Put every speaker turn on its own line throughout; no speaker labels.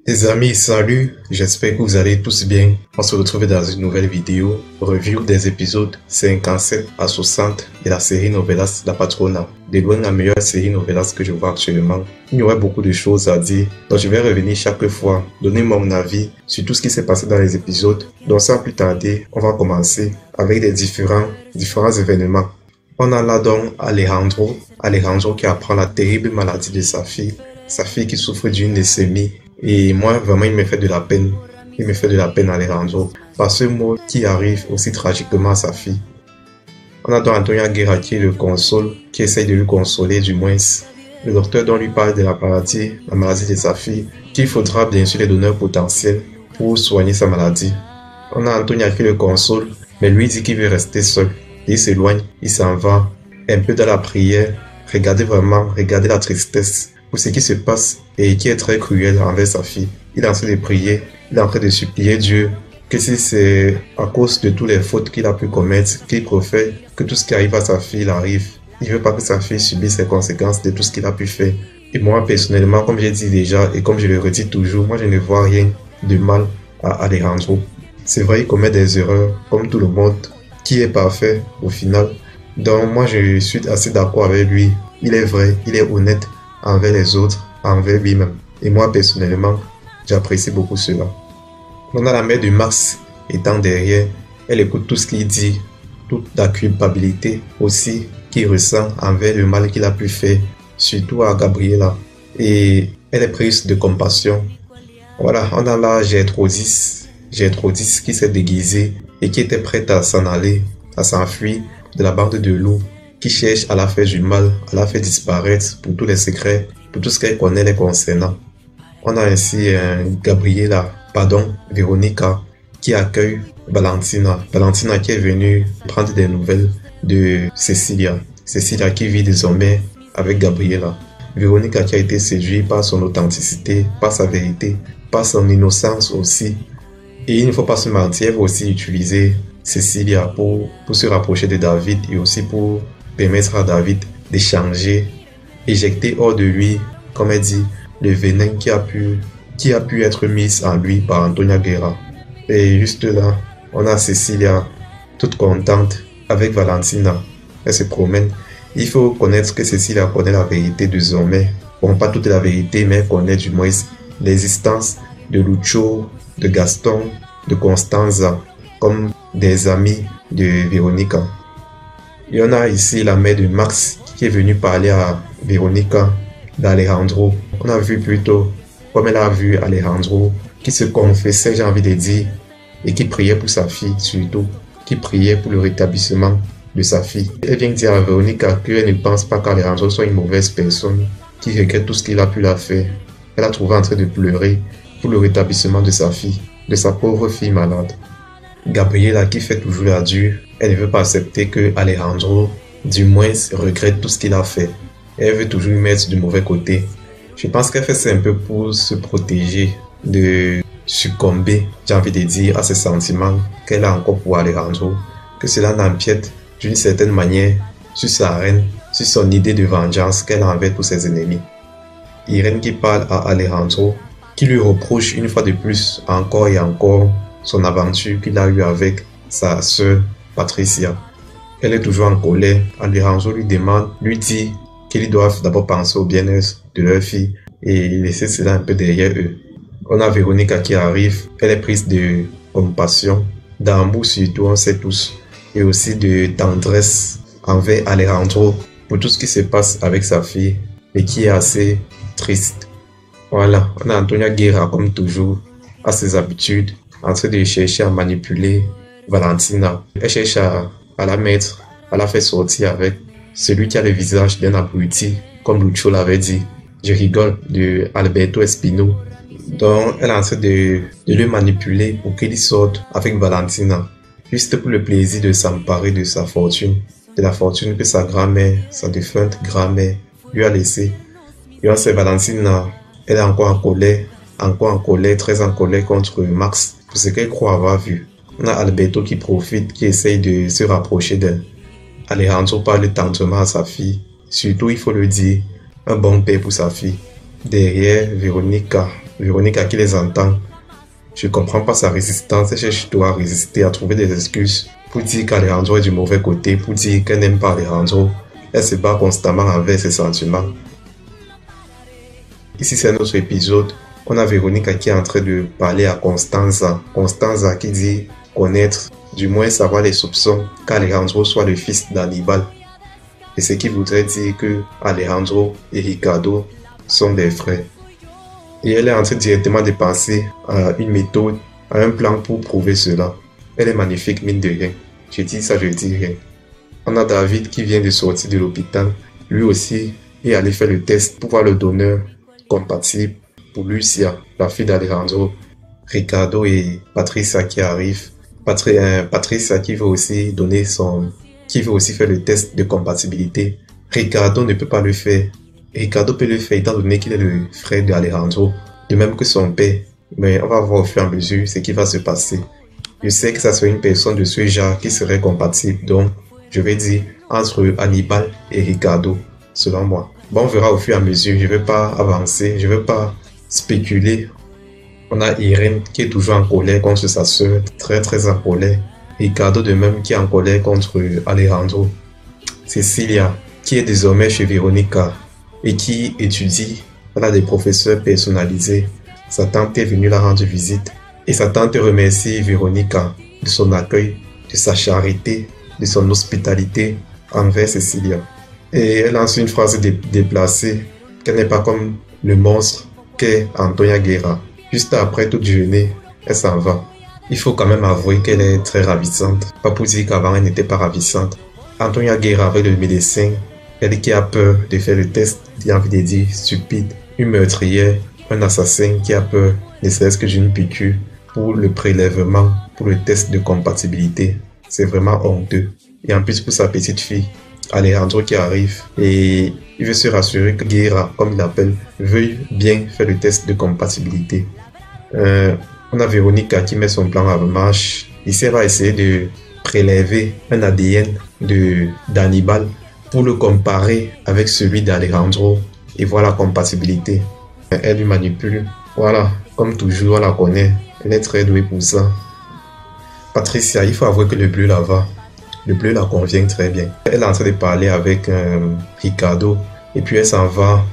Les amis, salut, j'espère que vous allez tous bien. On se retrouve dans une nouvelle vidéo, review des épisodes 57 à 60 de la série Novelas La Patrona. De loin la meilleure série Novelas que je vois actuellement. Il y aurait beaucoup de choses à dire, donc je vais revenir chaque fois, donner mon avis sur tout ce qui s'est passé dans les épisodes. Donc sans plus tarder, on va commencer avec les différents événements. On a là donc Alejandro qui apprend la terrible maladie de sa fille qui souffre d'une leucémie. Et moi, vraiment, il me fait de la peine. Il me fait de la peine Alejandro par ce mot qui arrive aussi tragiquement à sa fille. On a donc Antonia Guerra qui le console, qui essaye de lui consoler du moins. Le docteur dont lui parle de la maladie de sa fille, qu'il faudra bien sûr les donneurs potentiels pour soigner sa maladie. On a Antonia qui le console, mais lui dit qu'il veut rester seul. Il s'éloigne, il s'en va, un peu dans la prière. Regardez la tristesse pour ce qui se passe et qui est très cruel envers sa fille. Il est en train de prier, il est en train de supplier Dieu que si c'est à cause de toutes les fautes qu'il a pu commettre, qu'il préfère que tout ce qui arrive à sa fille arrive. Il ne veut pas que sa fille subisse les conséquences de tout ce qu'il a pu faire. Et moi personnellement, comme j'ai dit déjà et comme je le redis toujours, moi je ne vois rien de mal à Alejandro. C'est vrai, il commet des erreurs comme tout le monde. Qui est parfait au final? Donc moi je suis assez d'accord avec lui. Il est vrai, il est honnête envers les autres, envers lui-même. Et moi, personnellement, j'apprécie beaucoup cela. On a la mère de Max étant derrière. Elle écoute tout ce qu'il dit, toute la culpabilité aussi qu'il ressent envers le mal qu'il a pu faire, surtout à Gabriela. Et elle est prise de compassion. Voilà, on a là Gertrudis qui s'est déguisée et qui était prête à s'en aller, à s'enfuir de la bande de loups, qui cherche à la faire du mal, à la faire disparaître pour tous les secrets, pour tout ce qu'elle connaît les concernant. On a ainsi Véronica, qui accueille Valentina. Valentina qui est venue prendre des nouvelles de Cecilia. Cecilia qui vit désormais avec Gabriela. Véronica qui a été séduite par son authenticité, par sa vérité, par son innocence aussi. Et il ne faut pas se mentir, elle va aussi utiliser Cecilia pour se rapprocher de David et aussi pour permettre à David d'échanger, éjecter hors de lui, comme elle dit, le venin qui a pu être mis en lui par Antonia Guerra. Et juste là, on a Cecilia, toute contente, avec Valentina. Elle se promène. Il faut connaître que Cecilia connaît la vérité désormais. Bon, pas toute la vérité, mais elle connaît du moins l'existence de Lucho, de Gaston, de Constanza, comme des amis de Véronica. Il y en a ici la mère de Max qui est venue parler à Véronica d'Alejandro. On a vu plutôt comme elle a vu Alejandro qui se confessait, j'ai envie de dire, et qui priait pour sa fille surtout, qui priait pour le rétablissement de sa fille. Elle vient dire à Véronica qu'elle ne pense pas qu'Alejandro soit une mauvaise personne, qui regrette tout ce qu'il a pu la faire. Elle a trouvé en train de pleurer pour le rétablissement de sa fille, de sa pauvre fille malade. Gabriela qui fait toujours la dure, elle ne veut pas accepter que Alejandro, du moins, regrette tout ce qu'il a fait. Elle veut toujours lui mettre du mauvais côté. Je pense qu'elle fait ça un peu pour se protéger de succomber, j'ai envie de dire, à ses sentiments qu'elle a encore pour Alejandro. Que cela n'empiète d'une certaine manière sur sa reine, sur son idée de vengeance qu'elle a envers tous ses ennemis. Irène qui parle à Alejandro, qui lui reproche une fois de plus, encore et encore, son aventure qu'il a eue avec sa sœur Patricia. Elle est toujours en colère. Alejandro lui dit qu'ils doivent d'abord penser au bien-être de leur fille et laisser cela un peu derrière eux. On a Véronica qui arrive. Elle est prise de compassion, d'amour surtout, on sait tous, et aussi de tendresse envers Alejandro pour tout ce qui se passe avec sa fille et qui est assez triste. Voilà, on a Antonia Guerra comme toujours, à ses habitudes, en train de chercher à manipuler Valentina. Elle cherche à la faire sortir avec celui qui a le visage d'un abruti, comme Lucho l'avait dit. Je rigole, de Alberto Espino. Donc, elle est en train de le manipuler pour qu'il sorte avec Valentina, juste pour le plaisir de s'emparer de sa fortune, de la fortune que sa grand-mère, sa défunte grand-mère, lui a laissée. Et on sait Valentina, elle est encore en colère, très en colère contre Max, pour ce qu'elle croit avoir vu. On a Alberto qui profite, qui essaye de se rapprocher d'elle. Alejandro parle tendrement à sa fille. Surtout, il faut le dire, un bon père pour sa fille. Derrière, Véronica Véronica qui les entend. Je comprends pas sa résistance, elle cherche à résister, à trouver des excuses pour dire qu'Alejandro est du mauvais côté, pour dire qu'elle n'aime pas Alejandro. Elle se bat constamment avec ses sentiments. Ici, c'est un autre épisode. On a Véronica qui est en train de parler à Constanza. Constanza qui dit connaître, du moins savoir les soupçons qu'Alejandro soit le fils d'Hannibal. Et ce qui voudrait dire que Alejandro et Ricardo sont des frères. Et elle est en train directement de penser à une méthode, à un plan pour prouver cela. Elle est magnifique, mine de rien. Je dis ça, je dis rien. On a David qui vient de sortir de l'hôpital. Lui aussi est allé faire le test pour voir le donneur compatible pour Lucia, la fille d'Alejandro. Ricardo et Patricia qui arrivent. Patricia qui veut aussi faire le test de compatibilité. Ricardo ne peut pas le faire. Ricardo peut le faire étant donné qu'il est le frère d'Alejandro, de même que son père. Mais on va voir au fur et à mesure ce qui va se passer. Je sais que ça serait une personne de ce genre qui serait compatible, donc je vais dire entre Hannibal et Ricardo, selon moi. Bon, on verra au fur et à mesure, je ne vais pas avancer, je ne vais pas spéculer. On a Irene qui est toujours en colère contre sa sœur, très en colère. Ricardo de même qui est en colère contre Alejandro. Cecilia qui est désormais chez Véronica et qui étudie. Elle a des professeurs personnalisés. Sa tante est venue la rendre visite et sa tante remercie Véronica de son accueil, de sa charité, de son hospitalité envers Cecilia. Et elle lance une phrase déplacée qu'elle n'est pas comme le monstre qu'est Antonia Guerra. Juste après tout déjeuner, elle s'en va. Il faut quand même avouer qu'elle est très ravissante. Pas pour dire qu'avant elle n'était pas ravissante. Antonia Guerra avec le médecin, elle qui a peur de faire le test, qui a envie de dire stupide, une meurtrière, un assassin qui a peur, ne serait-ce que d'une piqûre, pour le prélèvement, pour le test de compatibilité. C'est vraiment honteux. Et en plus pour sa petite fille, Alejandro qui arrive et il veut se rassurer que Guerra, comme il l'appelle, veuille bien faire le test de compatibilité. On a Véronica qui met son plan en marche. Ici, elle va essayer de prélever un ADN d'Hannibal pour le comparer avec celui d'Alejandro et voir la compatibilité. Elle lui manipule. Voilà, comme toujours, on la connaît. Elle est très douée pour ça. Patricia, il faut avouer que le bleu la va. Le bleu la convient très bien. Elle est en train de parler avec Ricardo et puis elle s'en va.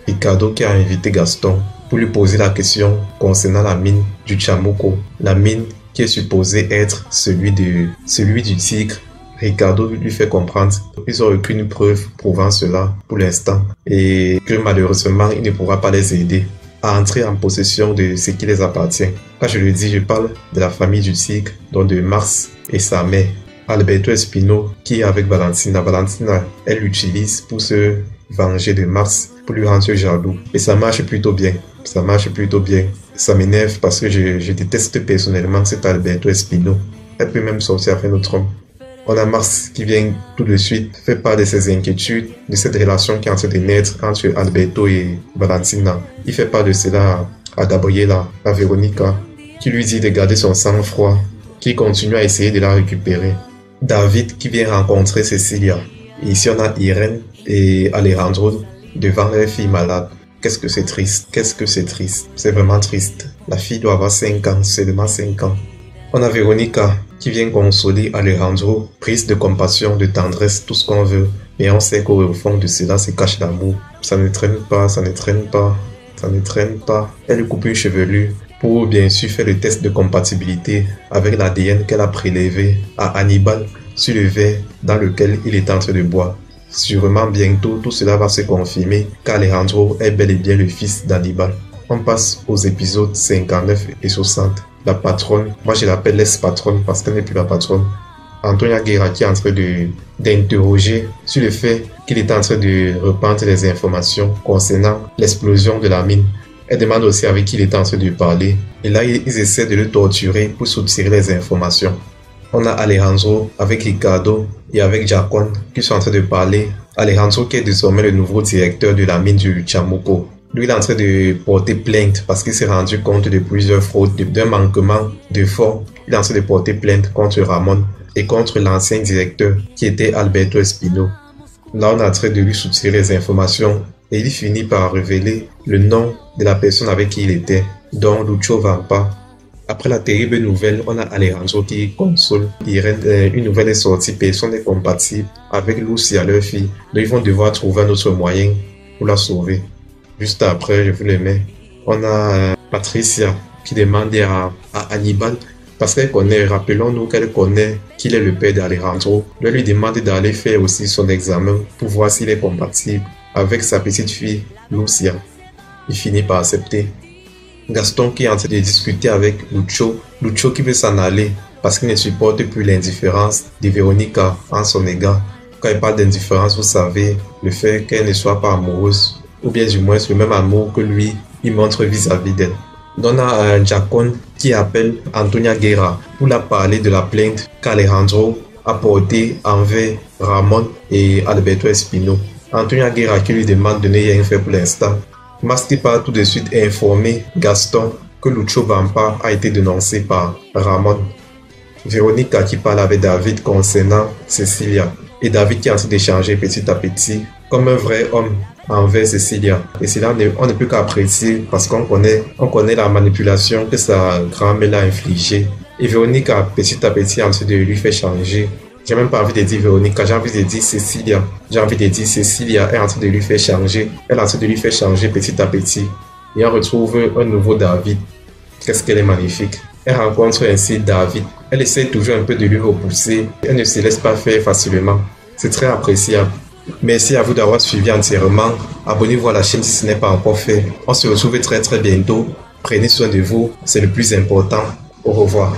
Ricardo qui a invité Gaston pour lui poser la question concernant la mine du Chamuco. La mine qui est supposée être celui du tigre. Ricardo lui fait comprendre qu'ils n'ont aucune preuve prouvant cela pour l'instant et que malheureusement il ne pourra pas les aider à entrer en possession de ce qui les appartient. Quand je le dis, je parle de la famille du tigre, donc de Mars et sa mère. Alberto Espino qui est avec Valentina. Valentina, elle l'utilise pour se venger de Mars, pour lui rendre jaloux. Et ça marche plutôt bien. Ça marche plutôt bien. Ça m'énerve parce que je déteste personnellement cet Alberto Espino. Elle peut même sortir avec notre homme. On a Mars qui vient tout de suite faire part de ses inquiétudes, de cette relation qui est en train de naître entre Alberto et Valentina. Il fait part de cela à Gabriela, à Véronica, qui lui dit de garder son sang-froid, qui continue à essayer de la récupérer. David qui vient rencontrer Cecilia. Et ici on a Irene et Alejandro devant leur fille malade. Qu'est-ce que c'est triste, qu'est-ce que c'est triste. C'est vraiment triste. La fille doit avoir 5 ans, seulement 5 ans. On a Véronica qui vient consoler Alejandro, prise de compassion, de tendresse, tout ce qu'on veut. Mais on sait qu'au fond de cela se cache l'amour. Ça ne traîne pas, ça ne traîne pas, ça ne traîne pas. Elle lui coupe une chevelure pour bien sûr faire le test de compatibilité avec l'ADN qu'elle a prélevé à Hannibal sur le verre dans lequel il est en train de boire. Sûrement bientôt tout cela va se confirmer qu'Alejandro est bel et bien le fils d'Hannibal. On passe aux épisodes 59 et 60. La patronne, moi je l'appelle l'ex-patronne parce qu'elle n'est plus la patronne. Antonia Guerra qui est en train d'interroger sur le fait qu'il est en train de reprendre les informations concernant l'explosion de la mine. Elle demande aussi avec qui il est en train de parler. Et là, ils essaient de le torturer pour soutirer les informations. On a Alejandro avec Ricardo et avec Jacqueline qui sont en train de parler. Alejandro qui est désormais le nouveau directeur de la mine du Chamuco. Lui, il est en train de porter plainte parce qu'il s'est rendu compte de plusieurs fraudes, d'un manquement de fonds. Il est en train de porter plainte contre Ramon et contre l'ancien directeur qui était Alberto Espino. Là, on est en train de lui soutirer les informations et il finit par révéler le nom de la personne avec qui il était, dont Lucio Vampa. Après la terrible nouvelle, on a Alejandro qui console Irène. Une nouvelle est sortie, personne n'est compatible avec Lucia, leur fille. Donc ils vont devoir trouver un autre moyen pour la sauver. Juste après, je vous le mets, on a Patricia qui demande à Hannibal, parce qu'elle connaît, rappelons-nous qu'elle connaît qu'il est le père d'Alejandro. Elle lui demande d'aller faire aussi son examen pour voir s'il est compatible avec sa petite fille Lucia. Il finit par accepter. Gaston qui est en train de discuter avec Lucio qui veut s'en aller parce qu'il ne supporte plus l'indifférence de Véronica en son égard. Quand il parle d'indifférence, vous savez, le fait qu'elle ne soit pas amoureuse, ou bien du moins le même amour que lui, il montre vis-à-vis d'elle. On a Jacon qui appelle Antonia Guerra pour la parler de la plainte qu'Alejandro a portée envers Ramon et Alberto Espino. Antonia Guerra qui lui demande de ne rien faire pour l'instant. Masque part tout de suite informer Gaston que Lucio Vampa a été dénoncé par Ramon. Véronica qui parle avec David concernant Cecilia. Et David qui est en train d'échanger petit à petit comme un vrai homme envers Cecilia. Et cela, on ne peut qu'apprécier parce qu'on connaît la manipulation que sa grand-mère l'a infligée. Et Véronica, petit à petit, en train de lui faire changer. J'ai même pas envie de dire Véronica, j'ai envie de dire Cecilia. J'ai envie de dire Cecilia est en train de lui faire changer. Elle est en train de lui faire changer petit à petit. Et on retrouve un nouveau David. Qu'est-ce qu'elle est magnifique. Elle rencontre ainsi David. Elle essaie toujours un peu de lui repousser. Elle ne se laisse pas faire facilement. C'est très appréciable. Merci à vous d'avoir suivi entièrement. Abonnez-vous à la chaîne si ce n'est pas encore fait. On se retrouve très bientôt. Prenez soin de vous, c'est le plus important. Au revoir.